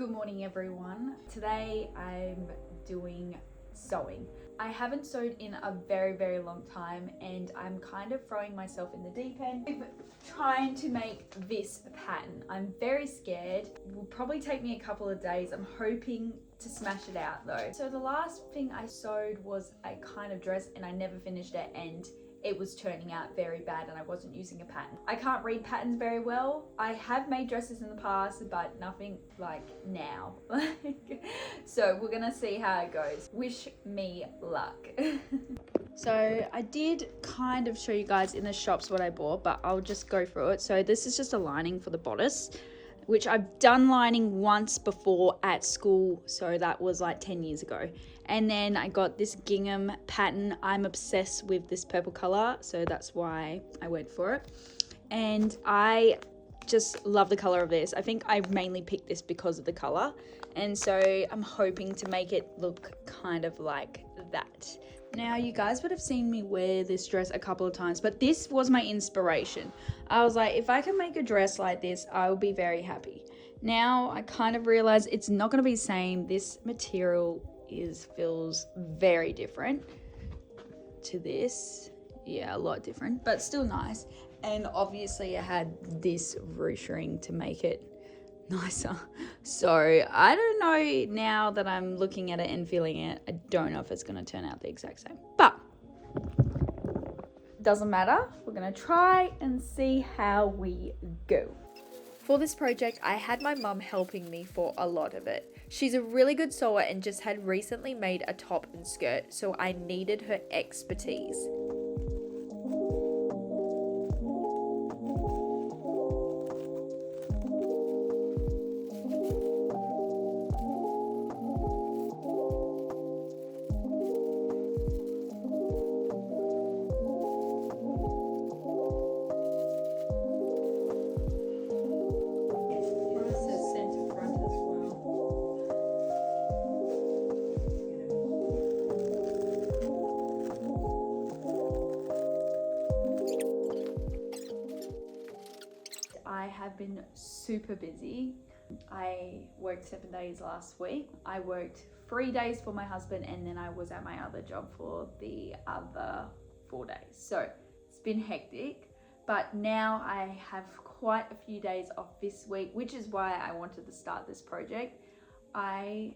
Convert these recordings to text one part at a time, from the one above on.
Good morning everyone. Today I'm doing sewing. I haven't sewed in a very long time and I'm kind of throwing myself in the deep end with trying to make this pattern. I'm very scared. It will probably take me a couple of days. I'm hoping to smash it out though. So the last thing I sewed was a kind of dress and I never finished it and it was turning out very bad and I wasn't using a pattern. I can't read patterns very well. I have made dresses in the past, but nothing like now. So we're gonna see how it goes. Wish me luck. So I did kind of show you guys in the shops what I bought, but I'll just go through it. So this is just a lining for the bodice, which I've done lining once before at school. So that was like 10 years ago. And then I got this gingham pattern. I'm obsessed with this purple color, so that's why I went for it. And I just love the color of this. I think I mainly picked this because of the color. And so I'm hoping to make it look kind of like that. Now you guys would have seen me wear this dress a couple of times, but this was my inspiration. I was like, if I can make a dress like this, I will be very happy. Now I kind of realize it's not gonna be the same. This material feels very different to this. Yeah, a lot different, but still nice. And obviously I had this ruching to make it nicer. So I don't know, now that I'm looking at it and feeling it, I don't know if it's going to turn out the exact same, but doesn't matter. We're going to try and see how we go. For this project, I had my mum helping me for a lot of it. She's a really good sewer and just had recently made a top and skirt, so I needed her expertise. I have been super busy. I worked 7 days last week. I worked 3 days for my husband and then I was at my other job for the other 4 days. So it's been hectic, but now I have quite a few days off this week, which is why I wanted to start this project. I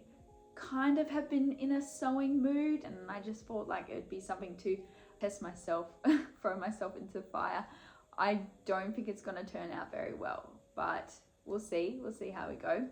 kind of have been in a sewing mood and I just thought like it would be something to test myself, throw myself into the fire. I don't think it's going to turn out very well, but we'll see how we go.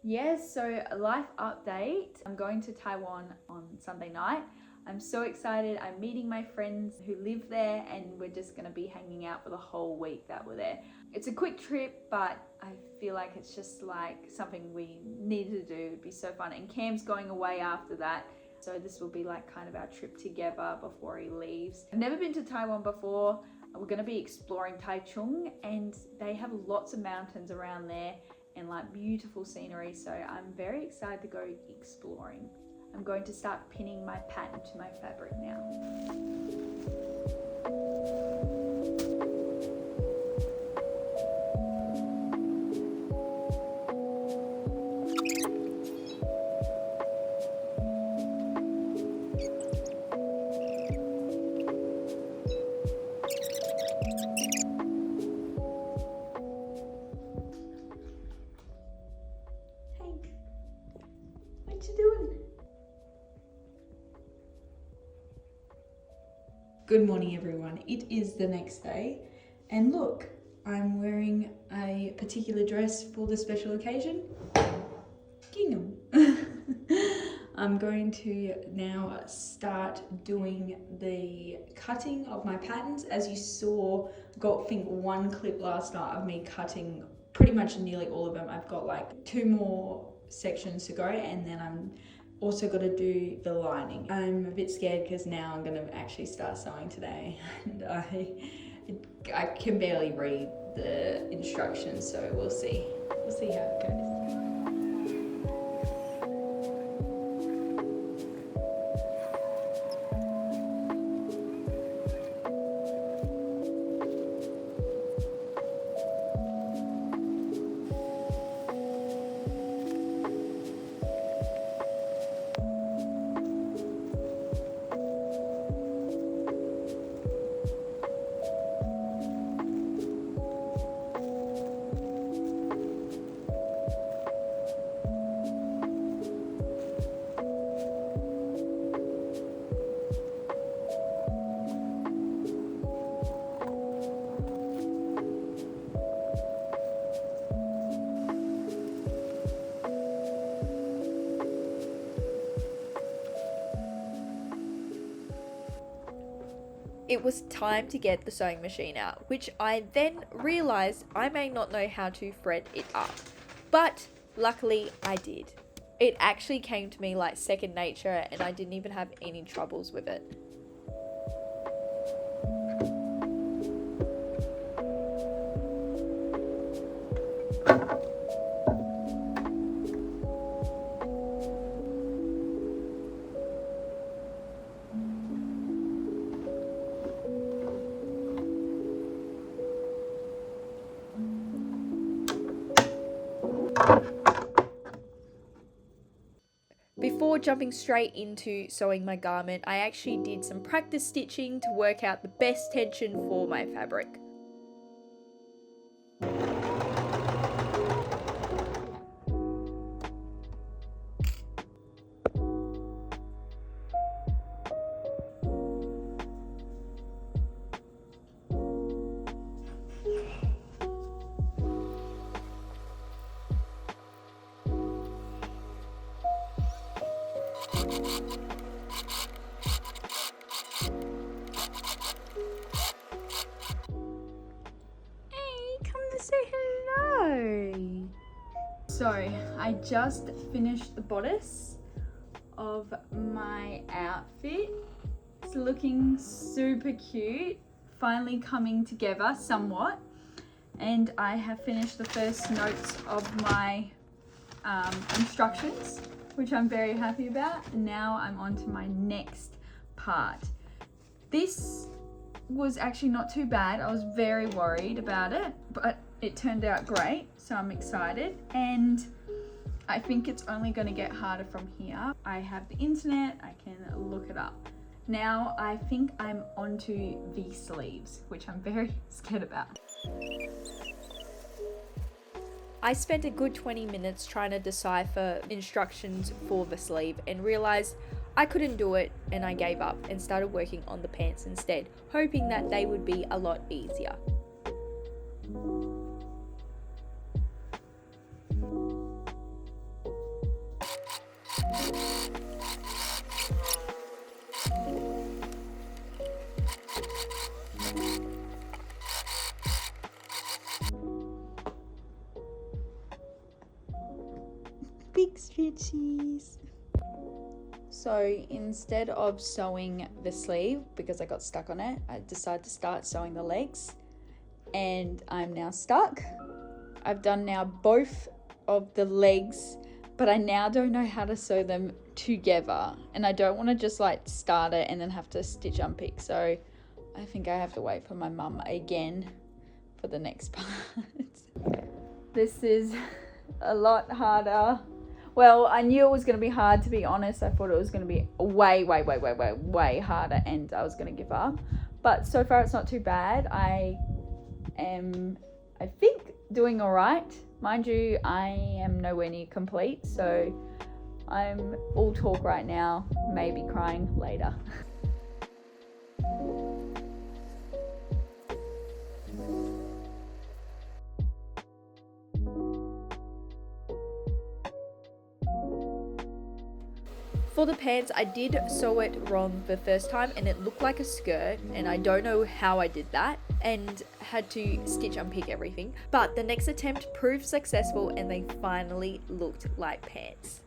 Yes, so a life update. I'm going to Taiwan on Sunday night. I'm so excited. I'm meeting my friends who live there and we're just going to be hanging out for the whole week that we're there. It's a quick trip, but I feel like it's just like something we need to do. It'd be so fun. And Cam's going away after that. So this will be like kind of our trip together before he leaves. I've never been to Taiwan before. We're going to be exploring Taichung and they have lots of mountains around there and like beautiful scenery. So I'm very excited to go exploring. I'm going to start pinning my pattern to my fabric now. What you doing? Good morning everyone. It is the next day and look, I'm wearing a particular dress for the special occasion. Gingham. I'm going to now start doing the cutting of my patterns. As you saw, got I think one clip last night of me cutting pretty much nearly all of them. I've got like 2 more sections to go and then I'm also got to do the lining. I'm a bit scared because now I'm going to actually start sewing today and I can barely read the instructions, so we'll see how it goes. it was time to get the sewing machine out, which I then realized I may not know how to thread it up. But luckily I did. It actually came to me like second nature and I didn't even have any troubles with it. Before jumping straight into sewing my garment, I actually did some practice stitching to work out the best tension for my fabric. Say hello. So I just finished the bodice of my outfit. It's looking super cute, finally coming together somewhat, and I have finished the first notes of my instructions, which I'm very happy about. And now I'm on to my next part. This was actually not too bad. I was very worried about it, but it turned out great, so I'm excited, and I think it's only going to get harder from here. I have the internet, I can look it up. Now I think I'm onto the sleeves, which I'm very scared about. I spent a good 20 minutes trying to decipher instructions for the sleeve and realized I couldn't do it, and I gave up and started working on the pants instead, hoping that they would be a lot easier. Big stretchies. So instead of sewing the sleeve, because I got stuck on it, I decided to start sewing the legs, and I'm now stuck. I've done now both of the legs, but I now don't know how to sew them together, and I don't want to just like start it and then have to stitch unpick. So I think I have to wait for my mum again for the next part. This is a lot harder. Well, I knew it was going to be hard, to be honest. I thought it was going to be way harder, and I was going to give up. But so far it's not too bad. I think, doing all right. Mind you, I am nowhere near complete, so I'm all talk right now, maybe crying later. For the pants, I did sew it wrong the first time and it looked like a skirt, and I don't know how I did that and had to stitch unpick everything. But the next attempt proved successful and they finally looked like pants.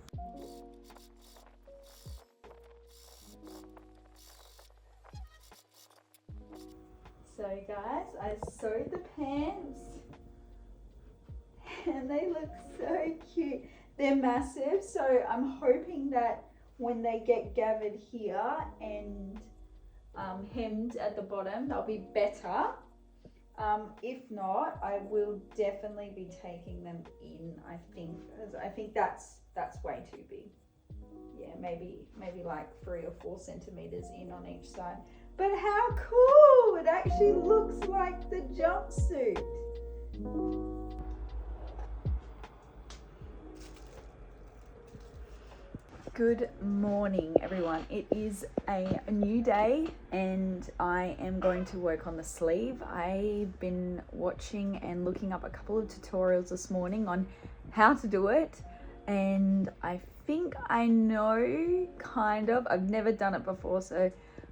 So guys, I sewed the pants and they look so cute. They're massive, so I'm hoping that when they get gathered here and hemmed at the bottom, they'll be better. If not, I will definitely be taking them in, I think, because I think that's way too big. Yeah, maybe like 3 or 4 centimeters in on each side. But how cool! It actually looks like the jumpsuit. Good morning, everyone. It is a new day and I am going to work on the sleeve. I've been watching and looking up a couple of tutorials this morning on how to do it, and I think I know, kind of. I've never done it before, so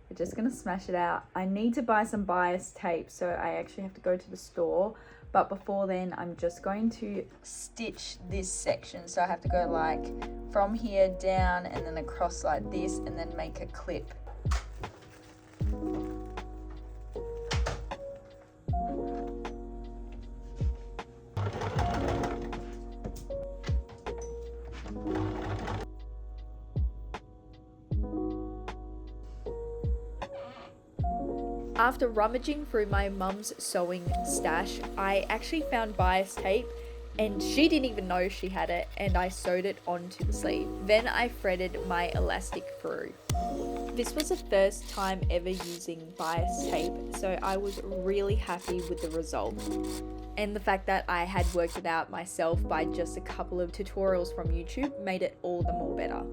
we're just gonna smash it out. I need to buy some bias tape, so I actually have to go to the store. But before then, I'm just going to stitch this section. So I have to go like from here down and then across like this and then make a clip. After rummaging through my mum's sewing stash, I actually found bias tape and she didn't even know she had it, and I sewed it onto the sleeve. Then I threaded my elastic through. This was the first time ever using bias tape, so I was really happy with the result. And the fact that I had worked it out myself by just a couple of tutorials from YouTube made it all the more better.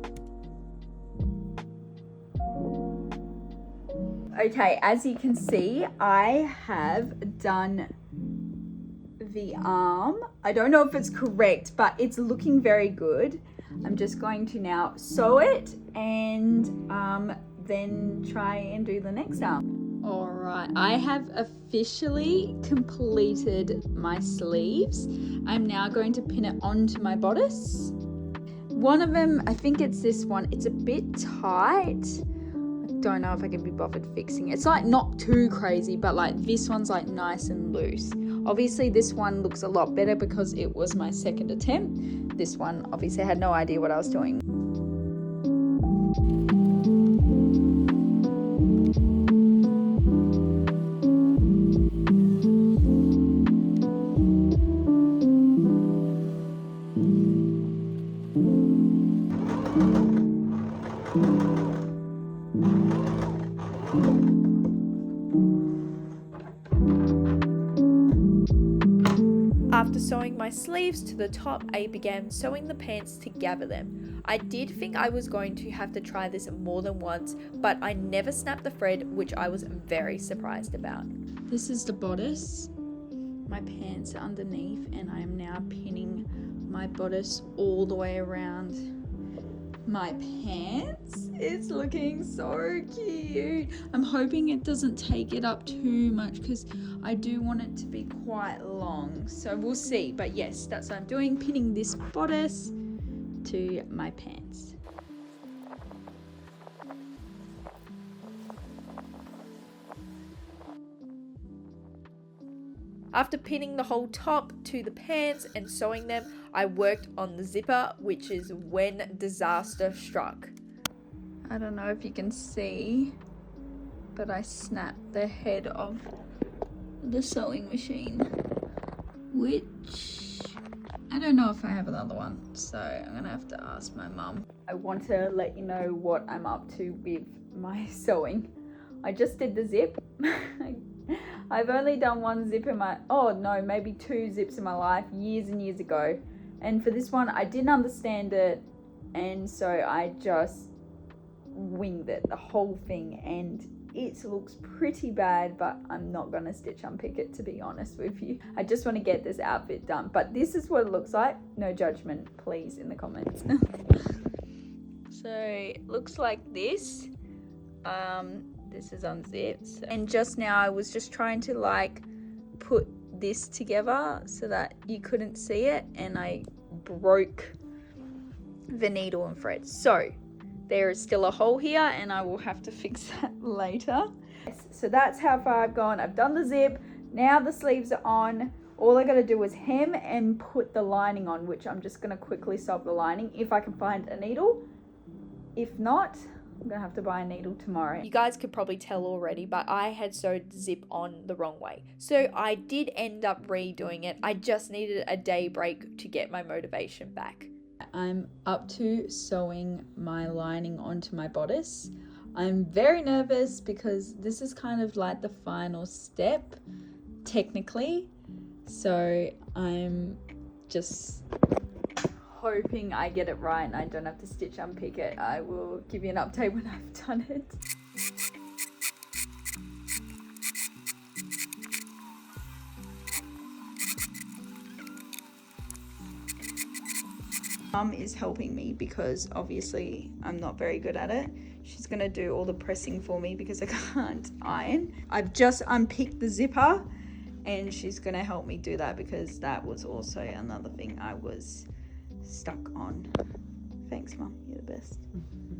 Okay, as you can see, I have done the arm. I don't know if it's correct, but it's looking very good. I'm just going to now sew it and then try and do the next arm. All right, I have officially completed my sleeves. I'm now going to pin it onto my bodice. One of them, I think it's this one, it's a bit tight. Don't know if I can be bothered fixing it. It's like not too crazy, but like this one's like nice and loose. Obviously this one looks a lot better because it was my second attempt. This one obviously I had no idea what I was doing. After sewing my sleeves to the top, I began sewing the pants to gather them. I did think I was going to have to try this more than once, but I never snapped the thread, which I was very surprised about. This is the bodice. My pants are underneath, and I am now pinning my bodice all the way around my pants. It's looking so cute. I'm hoping it doesn't take it up too much because I do want it to be quite long, so we'll see. But yes, that's what I'm doing, pinning this bodice to my pants. After pinning the whole top to the pants and sewing them, I worked on the zipper, which is when disaster struck. I don't know if you can see, but I snapped the head of the sewing machine, which I don't know if I have another one, so I'm gonna have to ask my mum. I want to let you know what I'm up to with my sewing. I just did the zip. I've only done one zip in my, oh no, maybe two zips in my life, years and years ago. And for this one, I didn't understand it, and so I just winged it, the whole thing, and it looks pretty bad, but I'm not gonna stitch unpick it, to be honest with you. I just want to get this outfit done, but this is what it looks like. No judgment, please, in the comments. So it looks like this. This is unzipped, and just now I was just trying to like put this together so that you couldn't see it, and I broke the needle and thread. So there is still a hole here, and I will have to fix that later. So that's how far I've gone. I've done the zip. Now the sleeves are on. All I gotta do is hem and put the lining on, which I'm just gonna quickly sew up the lining if I can find a needle. If not, I'm gonna have to buy a needle tomorrow. You guys could probably tell already, but I had sewed the zip on the wrong way. So I did end up redoing it. I just needed a day break to get my motivation back. I'm up to sewing my lining onto my bodice. I'm very nervous because this is kind of like the final step, technically. So I'm just hoping I get it right and I don't have to stitch unpick it. I will give you an update when I've done it. Mum is helping me because obviously I'm not very good at it. She's she's gonna do all the pressing for me because I can't iron. I've just unpicked the zipper and she's gonna help me do that because that was also another thing I was stuck on. Thanks, Mum, you're the best.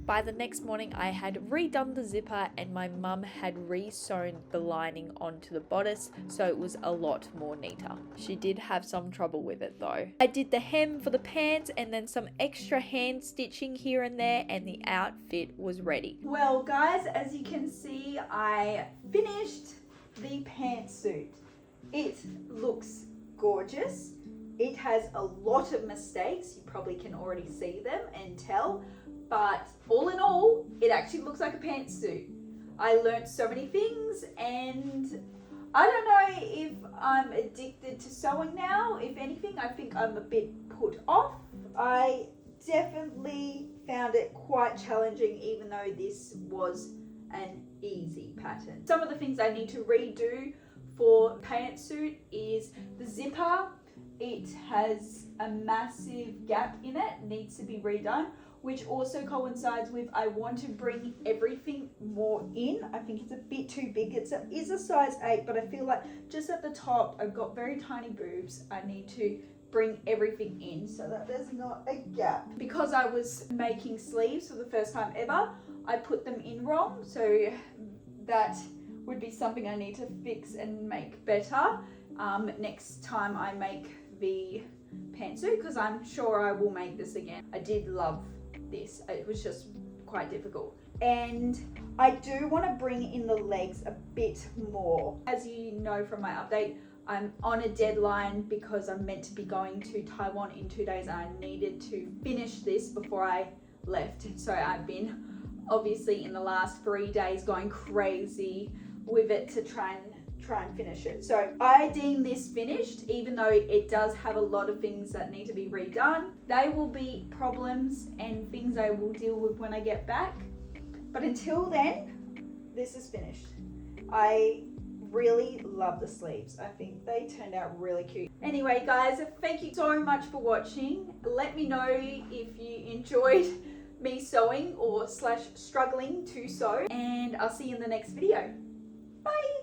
By the next morning, I had redone the zipper and my mum had re-sewn the lining onto the bodice, so it was a lot more neater. She did have some trouble with it though. I did the hem for the pants and then some extra hand stitching here and there, and the outfit was ready. Well guys, as you can see, I finished the pantsuit. It looks gorgeous. It has a lot of mistakes. You probably can already see them and tell. But all in all, it actually looks like a pantsuit. I learned so many things and I don't know if I'm addicted to sewing now. If anything, I think I'm a bit put off. I definitely found it quite challenging even though this was an easy pattern. Some of the things I need to redo for pantsuit is the zipper. It has a massive gap in it, needs to be redone, which also coincides with I want to bring everything more in. I think it's a bit too big. It is a size 8, but I feel like just at the top, I've got very tiny boobs. I need to bring everything in so that there's not a gap. Because I was making sleeves for the first time ever, I put them in wrong. So that would be something I need to fix and make better next time I make the pantsuit, because I'm sure I will make this again. I did love this. It was just quite difficult. And I do want to bring in the legs a bit more. As you know from my update, I'm on a deadline because I'm meant to be going to Taiwan in 2 days. I needed to finish this before I left. So I've been obviously in the last 3 days going crazy with it to try and finish it. So I deem this finished, even though it does have a lot of things that need to be redone. They will be problems and things I will deal with when I get back. But until then, this is finished. I really love the sleeves. I think they turned out really cute. Anyway, guys, thank you so much for watching. Let me know if you enjoyed me sewing or / struggling to sew, and I'll see you in the next video. Bye!